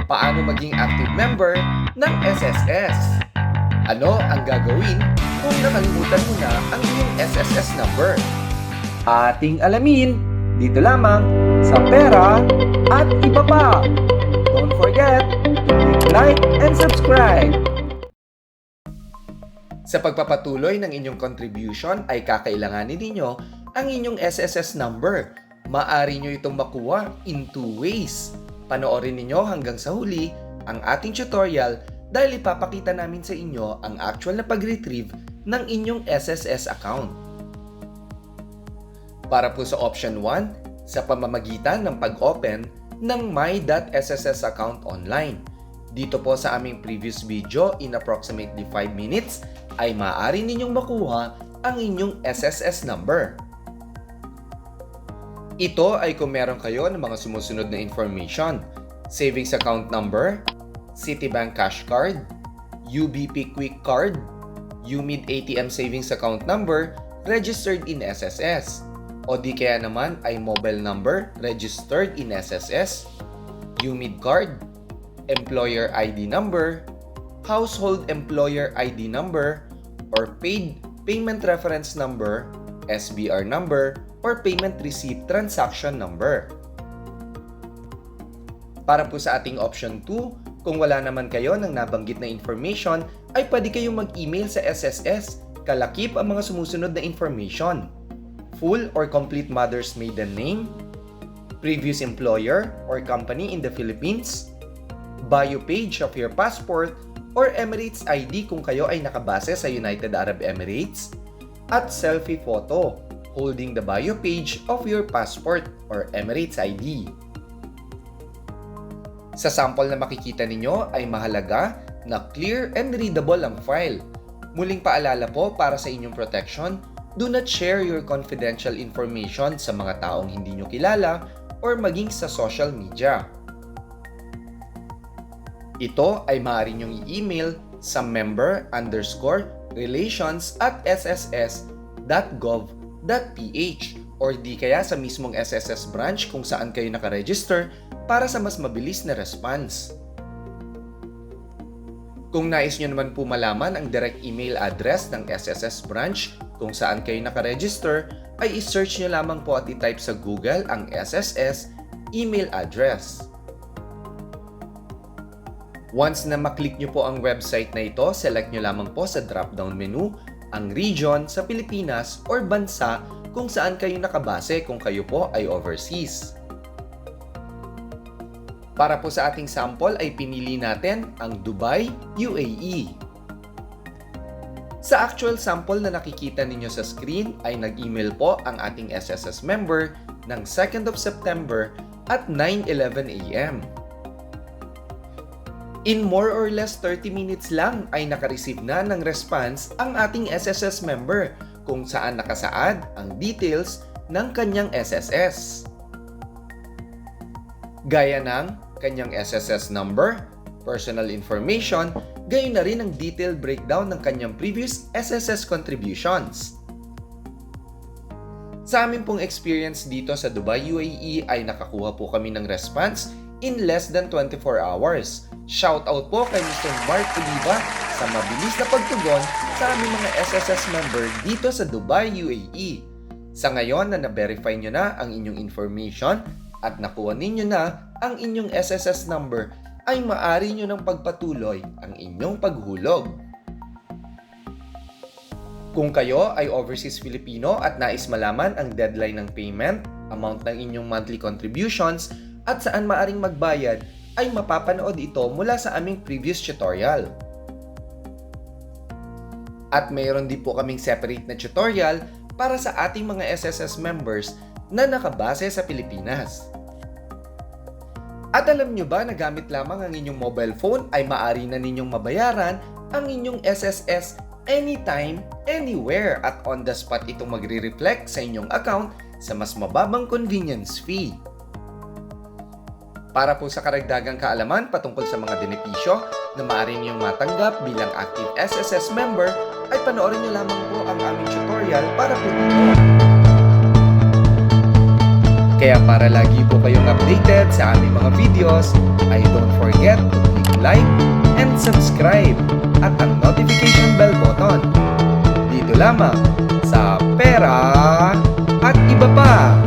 Paano maging active member ng SSS? Ano ang gagawin kung nakalimutan mo na ang iyong SSS number? Ating alamin dito lamang sa Pera at Iba Pa. Don't forget to click like and subscribe. Sa pagpapatuloy ng inyong contribution ay kakailanganin ninyo ang inyong SSS number. Maaari nyo itong makuha in two ways. Panoorin ninyo hanggang sa huli ang ating tutorial dahil ipapakita namin sa inyo ang actual na pag-retrieve ng inyong SSS account. Para po sa option 1, sa pamamagitan ng pag-open ng my.sss account online. Dito po sa aming previous video in approximately 5 minutes ay maaari ninyong makuha ang inyong SSS number. Ito ay kung meron kayo ng mga sumusunod na information: savings account number, Citibank cash card, UBP quick card, UMID ATM savings account number registered in SSS, o di kaya naman ay mobile number registered in SSS, UMID card, employer ID number, household employer ID number, or paid payment reference number, SBR number, or payment receipt transaction number. Para po sa ating option 2, kung wala naman kayo ng nabanggit na information, ay pwede kayong mag-email sa SSS. Kalakip ang mga sumusunod na information: full or complete mother's maiden name, previous employer or company in the Philippines, bio page of your passport or Emirates ID kung kayo ay nakabase sa United Arab Emirates, at selfie photo holding the bio page of your passport or Emirates ID. Sa sample na makikita ninyo ay mahalaga na clear and readable ang file. Muling paalala po para sa inyong protection, do not share your confidential information sa mga taong hindi nyo kilala or maging sa social media. Ito ay maaari nyong i-email sa member_relations@sss.gov.ph or di kaya sa mismong SSS branch kung saan kayo nakaregister para sa mas mabilis na response. Kung nais nyo naman po malaman ang direct email address ng SSS branch kung saan kayo nakaregister, ay i-search nyo lamang po at i-type sa Google ang SSS email address. Once na maklik nyo po ang website na ito, select nyo lamang po sa drop-down menu ang region sa Pilipinas or bansa kung saan kayo nakabase kung kayo po ay overseas. Para po sa ating sample ay pinili natin ang Dubai, UAE. Sa actual sample na nakikita ninyo sa screen ay nag-email po ang ating SSS member ng 2nd of September at 9:11 AM. In more or less 30 minutes lang ay nakareceive na ng response ang ating SSS member kung saan nakasaad ang details ng kanyang SSS. Gaya ng kanyang SSS number, personal information, gayon na rin ang detailed breakdown ng kanyang previous SSS contributions. Sa amin pong experience dito sa Dubai, UAE ay nakakuha po kami ng response in less than 24 hours. Shoutout po kay Mr. Mark Oliva sa mabilis na pagtugon sa aming mga SSS member dito sa Dubai, UAE. Sa ngayon na na-verify nyo na ang inyong information at nakuha ninyo na ang inyong SSS number, ay maaari nyo ng pagpatuloy ang inyong paghulog. Kung kayo ay overseas Filipino at nais malaman ang deadline ng payment, amount ng inyong monthly contributions, at saan maaring magbayad, ay mapapanood ito mula sa aming previous tutorial. At mayroon din po kaming separate na tutorial para sa ating mga SSS members na nakabase sa Pilipinas. At alam nyo ba na gamit lamang ang inyong mobile phone ay maaari na ninyong mabayaran ang inyong SSS anytime, anywhere, at on the spot itong magre-reflect sa inyong account sa mas mababang convenience fee. Para po sa karagdagang kaalaman patungkol sa mga benepisyo na maaari niyong matanggap bilang active SSS member, ay panoorin niyo lamang po ang aming tutorial para po dito. Kaya para lagi po kayong updated sa aming mga videos, ay don't forget like and subscribe at ang notification bell button. Dito lamang sa Pera at Iba Pa!